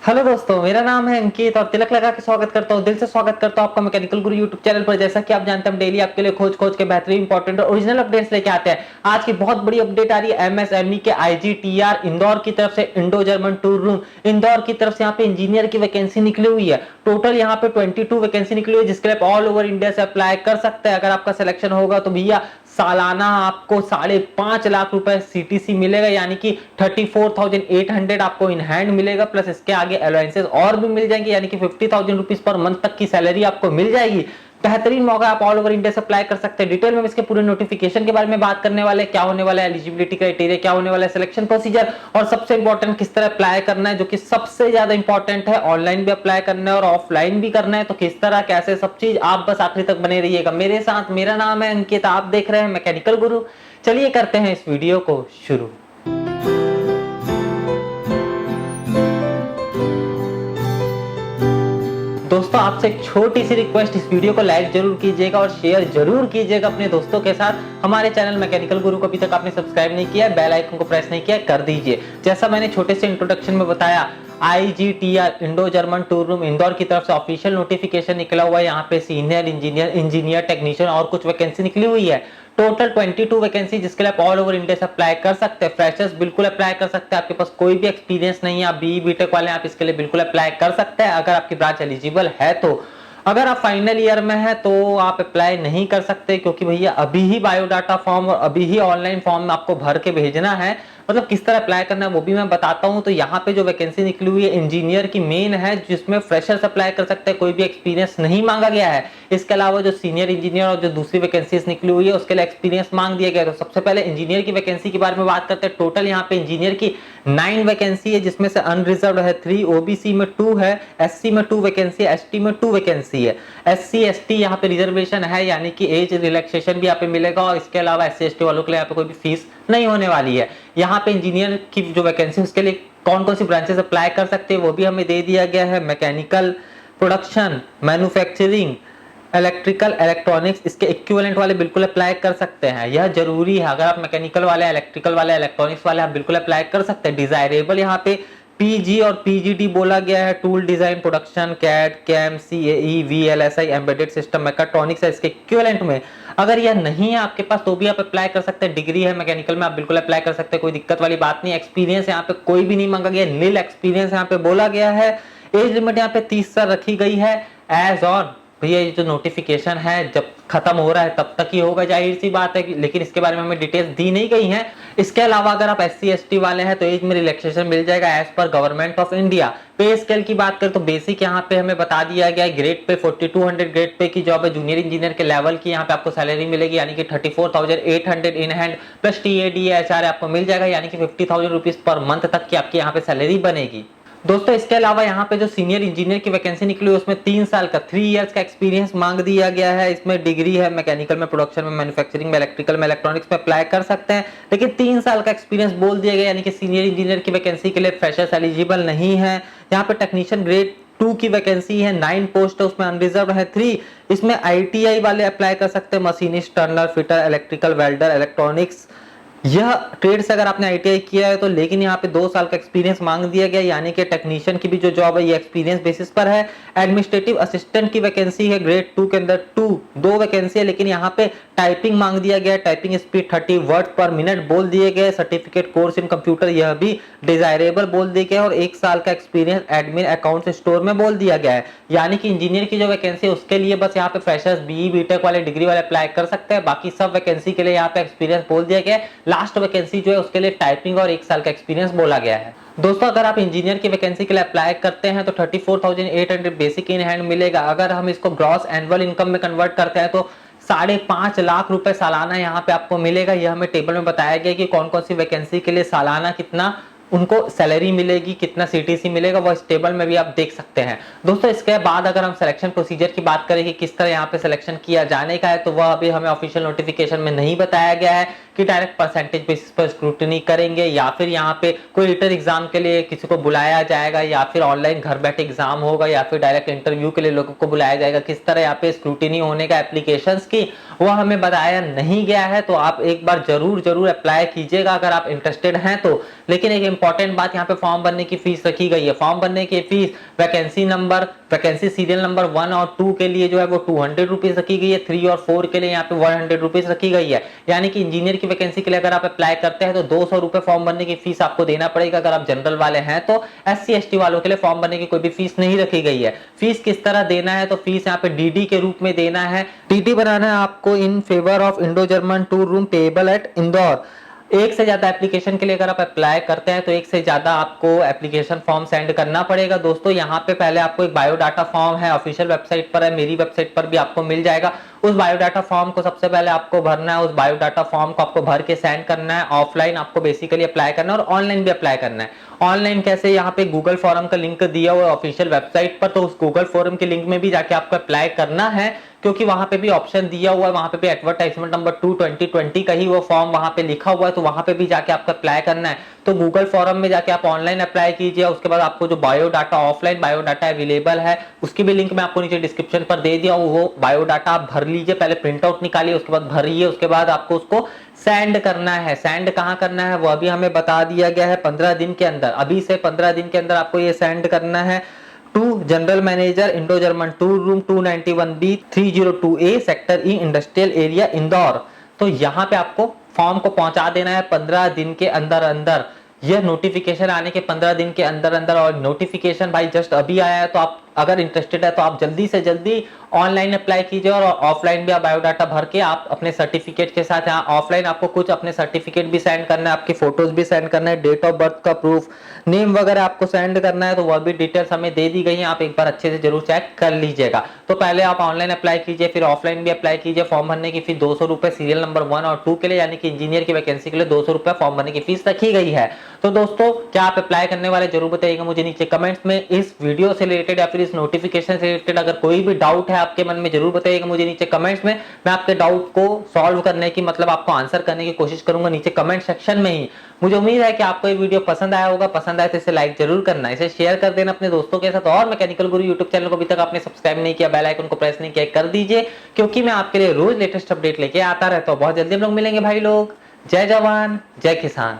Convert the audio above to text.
Hello दोस्तों, मेरा नाम है अंकित और तिलक लगा के स्वागत करता हूँ। दिल से स्वागत करता हूँ आपका मैकेनिकल गुरु यूट्यूब चैनल पर। जैसा कि आप जानते हैं, हम डेली आपके लिए खोज खोज के बेहतरीन इंपॉर्टेंट और ओरिजिनल अपडेट्स लेके आते हैं। आज की बहुत बड़ी अपडेट आ रही है एमएसएमई के आईजीटीआर इंदौर की तरफ से, Indo German tool room Indore की तरफ से। यहाँ पे इंजीनियर की वैकेंसी निकली हुई है। टोटल यहाँ पे 22 वैकेंसी निकली हुई है, जिसके लिए ऑल ओवर इंडिया से अप्लाई कर सकते हैं। अगर आपका सिलेक्शन होगा तो भैया सालाना आपको 5.5 लाख रुपए सीटीसी मिलेगा, यानी कि 34,800 आपको इन हैंड मिलेगा। प्लस इसके आगे अलाउंसेस और भी मिल जाएंगे, यानी कि 50,000 रुपीज पर मंथ तक की सैलरी आपको मिल जाएगी। बेहतरीन मौका, आप ऑल ओवर इंडिया से अप्लाई कर सकते हैं। डिटेल में इसके पूरे नोटिफिकेशन के बारे में बात करने वाले, क्या होने वाला है एलिजिबिलिटी क्राइटेरिया, क्या होने वाला है सिलेक्शन प्रोसीजर, और सबसे इंपॉर्टेंट किस तरह अप्लाई करना है, जो कि सबसे ज्यादा इंपॉर्टेंट है। ऑनलाइन भी अप्लाई करना है और ऑफलाइन भी करना है, तो किस तरह कैसे सब चीज, आप बस आखिरी तक बने रहिएगा मेरे साथ। मेरा नाम है अंकित, आप देख रहे हैं मैकेनिकल गुरु। चलिए करते हैं इस वीडियो को शुरू। दोस्तों, आपसे एक छोटी सी रिक्वेस्ट, इस वीडियो को लाइक जरूर कीजिएगा और शेयर जरूर कीजिएगा अपने दोस्तों के साथ। हमारे चैनल मैकेनिकल गुरु को अभी तक आपने सब्सक्राइब नहीं किया है, बेल आइकन को प्रेस नहीं किया, कर दीजिए। जैसा मैंने छोटे से इंट्रोडक्शन में बताया, IGTR Indo German tool room Indore की तरफ से ऑफिशियल नोटिफिकेशन निकला हुआ है। यहाँ पे सीनियर इंजीनियर टेक्नीशियन और कुछ वैकेंसी निकली हुई है। टोटल 22 वैकेंसी, जिसके लिए आप ऑल ओवर इंडिया से अप्लाई कर सकते हैं। फ्रेशर्स बिल्कुल अप्लाई कर सकते हैं, आपके पास कोई भी एक्सपीरियंस नहीं है, आप बीई बीटेक वाले, आप इसके लिए बिल्कुल अप्लाई कर सकते हैं अगर आपकी ब्रांच एलिजिबल है तो। अगर आप फाइनल ईयर में है तो आप अप्लाई नहीं कर सकते, क्योंकि भैया अभी ही बायोडाटा फॉर्म और अभी ही ऑनलाइन फॉर्म आपको भर के भेजना है। मतलब किस तरह अप्लाई करना है वो भी मैं बताता हूं। तो यहाँ पे जो वैकेंसी निकली हुई है इंजीनियर की मेन है, जिसमें फ्रेशर्स अप्लाई कर सकते हैं, कोई भी एक्सपीरियंस नहीं मांगा गया है। इसके अलावा जो सीनियर इंजीनियर और जो दूसरी वैकेंसीज निकली हुई है उसके लिए एक्सपीरियंस मांग दिया गया है। तो सबसे पहले इंजीनियर की वैकेंसी के बारे में बात करते हैं। टोटल यहाँ पे इंजीनियर की 9 वैकेंसी है, जिसमें से अनरिजर्व है 3, ओबीसी में 2 है, एससी में 2 वैकेंसी है, एसटी में 2 वैकेंसी है। एससी एसटी यहाँ पे रिजर्वेशन है, यानी कि एज रिलैक्सेशन भी यहाँ पे मिलेगा। और इसके अलावा एससी एसटी वालों के लिए यहाँ पे कोई भी फीस नहीं होने वाली है। यहाँ पे इंजीनियर की जो वैकेंसी उसके लिए कौन कौन सी ब्रांचेस अप्लाई कर सकते हैं वो भी हमें दे दिया गया है। Mechanical, production, manufacturing, electrical, electronics, इसके इक्विवेलेंट वाले बिल्कुल अप्लाई कर सकते हैं। यह जरूरी है, अगर आप मैकेनिकल वाले, इलेक्ट्रिकल वाले, इलेक्ट्रॉनिक्स वाले, आप बिल्कुल अप्लाई कर सकते हैं। डिजायरेबल यहाँ पे पीजी और पीजीडी बोला गया है। Tool design, production, CAD, CAM, CAE, VLSI, embedded system, mechatronics है इसके इक्विवेलेंट में। अगर यह नहीं है आपके पास तो भी आप अप्लाई कर सकते हैं। डिग्री है मैकेनिकल में, आप बिल्कुल अप्लाई कर सकते हैं, कोई दिक्कत वाली बात नहीं। एक्सपीरियंस यहाँ पे कोई भी नहीं मांगा गया, नील एक्सपीरियंस यहाँ पे बोला गया है। एज लिमिट यहाँ पे 30 साल रखी गई है। एज और भैया ये जो नोटिफिकेशन है जब खत्म हो रहा है तब तक ही होगा, जाहिर सी बात है, लेकिन इसके बारे में हमें डिटेल्स दी नहीं गई हैं। इसके अलावा अगर आप एससी एसटी वाले हैं तो एज में रिलैक्सेशन मिल जाएगा एज पर government of India. Pay scale की बात करें तो बेसिक यहाँ पे हमें बता दिया गया है, ग्रेड पे 4200 ग्रेड पे की जॉब है। जूनियर इंजीनियर के लेवल की यहाँ पे आपको सैलरी मिलेगी, यानी कि 34,800 in hand, plus TAD HR आपको मिल जाएगा, यानी कि 50,000 रुपीज पर मंथ तक की आपकी यहाँ पे सैलरी बनेगी। दोस्तों, इसके अलावा यहाँ पे जो सीनियर इंजीनियर की वैकेंसी निकली है उसमें 3 साल का 3 इयर्स का एक्सपीरियंस मांग दिया गया है। इसमें डिग्री है मैकेनिकल में, प्रोडक्शन में, मैन्युफैक्चरिंग में, इलेक्ट्रिकल में, इलेक्ट्रॉनिक्स में अप्लाई कर सकते हैं, लेकिन 3 साल का एक्सपीरियंस बोल दिया गया, यानी कि सीनियर इंजीनियर की वैकेंसी के लिए फ्रेशर्स एलिजिबल नहीं है। यहाँ पे टेक्नीशियन ग्रेड 2 की वैकेंसी है, 9 पोस्ट है, उसमें अनरिजर्व है 3। इसमें आईटीआई वाले अप्लाई कर सकते हैं, machinist, Turner, fitter, electrical, welder, electronics, यह ट्रेड से अगर आपने आईटीआई किया है तो। लेकिन यहाँ पे 2 साल का एक्सपीरियंस मांग दिया गया, यानी कि टेक्नीशियन की भी जो जॉब है ये एक्सपीरियंस बेसिस पर है। एडमिनिस्ट्रेटिव असिस्टेंट की वैकेंसी है, ग्रेड 2 के अंदर 2 वैकेंसी है, लेकिन यहाँ पे टाइपिंग मांग दिया गया, टाइपिंग स्पीड 30 वर्ड पर मिनट बोल दिए गए। सर्टिफिकेट कोर्स इन कंप्यूटर यह भी डिजायरेबल बोल दिया गया, और 1 साल का एक्सपीरियंस एडमिन अकाउंट स्टोर में बोल दिया गया है। यानी कि इंजीनियर की जो वैकेंसी है उसके लिए बस यहाँ पे फ्रेशर्स, बीई बीटेक वाले, डिग्री वाले अप्लाई कर सकते हैं। बाकी सब वैकेंसी के लिए यहाँ पे एक्सपीरियंस बोल दिया गया है। लास्ट वैकेंसी जो है उसके लिए टाइपिंग और 1 साल का एक्सपीरियंस बोला गया है। दोस्तों, अगर आप इंजीनियर की वैकेंसी के लिए अप्लाई करते हैं तो 34,800 बेसिक इन हैंड मिलेगा। अगर हम इसको ग्रॉस एनुअल इनकम में कन्वर्ट करते हैं तो 5.5 लाख रुपए सालाना यहाँ पे आपको मिलेगा। यह हमें टेबल में बताया गया कि कौन कौन सी वैकेंसी के लिए सालाना कितना उनको सैलरी मिलेगी, कितना सीटीसी मिलेगा, वो इस टेबल में भी आप देख सकते हैं। दोस्तों, इसके बाद अगर हम सिलेक्शन प्रोसीजर की बात करें कि किस तरह यहाँ पे सिलेक्शन किया जाने का है, तो वह अभी हमें ऑफिशियल नोटिफिकेशन में नहीं बताया गया है कि डायरेक्ट परसेंटेज बेसिस पर स्क्रूटनी करेंगे, या फिर यहाँ पे कोई रिटन एग्जाम के लिए किसी को बुलाया जाएगा, या फिर ऑनलाइन घर बैठे एग्जाम होगा, या फिर डायरेक्ट इंटरव्यू के लिए लोगों को बुलाया जाएगा, किस तरह यहाँ पे स्क्रूटनी होने का एप्लीकेशंस की वो हमें बताया नहीं गया है। तो आप एक बार जरूर अप्लाई कीजिएगा अगर आप इंटरेस्टेड हैं तो। लेकिन एक इंपॉर्टेंट बात, यहाँ पे फॉर्म भरने की फीस रखी गई है। फॉर्म भरने की फीस वैकेंसी सीरियल नंबर 1 और 2 के लिए जो है वो 200 रुपीज रखी गई है, 3 और 4 के लिए यहाँ पे 100 रुपीज रखी गई है। यानी कि इंजीनियर की वैकेंसी के लिए अगर आप अप्लाई करते हैं तो 200 रुपए फॉर्म भरने की फीस आपको देना पड़ेगा। अगर आप जनरल वाले हैं तो SC ST वालों के लिए फॉर्म भरने की कोई भी फीस नहीं रखी गई है। फीस किस तरह देना है, तो फीस यहाँ पे DD के रूप में देना है। TT बनाना है आपको in favour of Indo German tool room payable eight Indore. एक से ज्यादा एप्लीकेशन के लिए अगर आप अप्लाई करते हैं तो एक से ज्यादा आपको एप्लीकेशन फॉर्म सेंड करना पड़ेगा। दोस्तों यहाँ पे पहले आपको एक बायोडाटा फॉर्म है, ऑफिशियल वेबसाइट पर है, मेरी वेबसाइट पर भी आपको मिल जाएगा। उस बायोडाटा फॉर्म को सबसे पहले आपको भरना है। उस बायोडाटा फॉर्म को आपको भर के सेंड करना है। ऑफलाइन आपको बेसिकली अप्लाई करना है और ऑनलाइन भी अप्लाई करना है। ऑनलाइन कैसे, यहाँ पे गूगल फॉर्म का लिंक दिया हुआ है ऑफिशियल वेबसाइट पर, तो उस गूगल फॉर्म के लिंक में भी जाके आपको अप्लाई करना है, क्योंकि वहां पे भी ऑप्शन दिया हुआ है, वहां पे भी एडवर्टाइजमेंट नंबर 2 2020 का ही वो फॉर्म वहां पे लिखा हुआ है, तो वहां पे भी जाके आपको अप्लाई करना है। तो गूगल फॉर्म में जाके आप ऑनलाइन अप्लाई कीजिए। उसके बाद आपको जो बायोडाटा ऑफलाइन बायोडाटा अवेलेबल है उसकी भी लिंक मैं आपको नीचे डिस्क्रिप्शन पर दे दिया हूं, वो बायोडाटा आप भर लीजिए। पहले प्रिंट आउट निकालिए, उसके बाद भरिए, उसके बाद आपको उसको सेंड करना है। सेंड कहां करना है वो अभी हमें बता दिया गया है, 15 दिन के अंदर। अभी से 15 दिन के अंदर आपको ये सेंड करना है to general manager Indo German tool room 291B 302A sector E industrial area Indore. तो यहाँ पे आपको फॉर्म को पहुंचा देना है 15 दिन के अंदर अंदर। यह नोटिफिकेशन आने के 15 दिन के अंदर अंदर, और नोटिफिकेशन भाई जस्ट अभी आया है, तो आप अगर इंटरेस्टेड है तो आप जल्दी से जल्दी ऑनलाइन अप्लाई कीजिए और ऑफलाइन भी आप बायोडाटा भर के आप अपने सर्टिफिकेट के साथ, यहाँ ऑफलाइन आपको कुछ अपने सर्टिफिकेट भी सेंड करना है, आपकी फोटोज भी सेंड करना है, डेट ऑफ बर्थ का प्रूफ, नेम वगैरह आपको सेंड करना है। तो वह भी डिटेल्स हमें दे दी गई है, आप एक बार अच्छे से जरूर चेक कर लीजिएगा। तो पहले आप ऑनलाइन अप्लाई कीजिए, फिर ऑफलाइन भी अप्लाई कीजिए। फॉर्म भरने की फीस 200 रुपए सीरियल नंबर 1 और 2 के लिए, यानी कि इंजीनियर की वैकेंसी के लिए 200 रुपए फॉर्म भरने की फीस रखी गई है। तो दोस्तों क्या आप अप्लाई करने वाले, जरूर बताइएगा मुझे नीचे कमेंट्स में। इस वीडियो से रिलेटेड या फिर इस नोटिफिकेशन से रिलेटेड अगर कोई भी डाउट है आपके मन में, जरूर बताइएगा मुझे नीचे कमेंट्स में। मैं आपके डाउट को सॉल्व करने की, मतलब आपको आंसर करने की कोशिश करूंगा नीचे कमेंट सेक्शन में ही। मुझे उम्मीद है कि आपको ये वीडियो पसंद आया होगा। पसंद आए तो इसे लाइक जरूर करना, इसे शेयर कर देना अपने दोस्तों के साथ। और मैकेनिकल गुरु यूट्यूब चैनल को अभी तक आपने सब्सक्राइब नहीं किया, बेल आइकन को प्रेस नहीं किया, कर दीजिए, क्योंकि मैं आपके लिए रोज लेटेस्ट अपडेट लेके आता रहता हूँ। बहुत जल्दी हम लोग मिलेंगे भाई लोग। जय जवान जय किसान।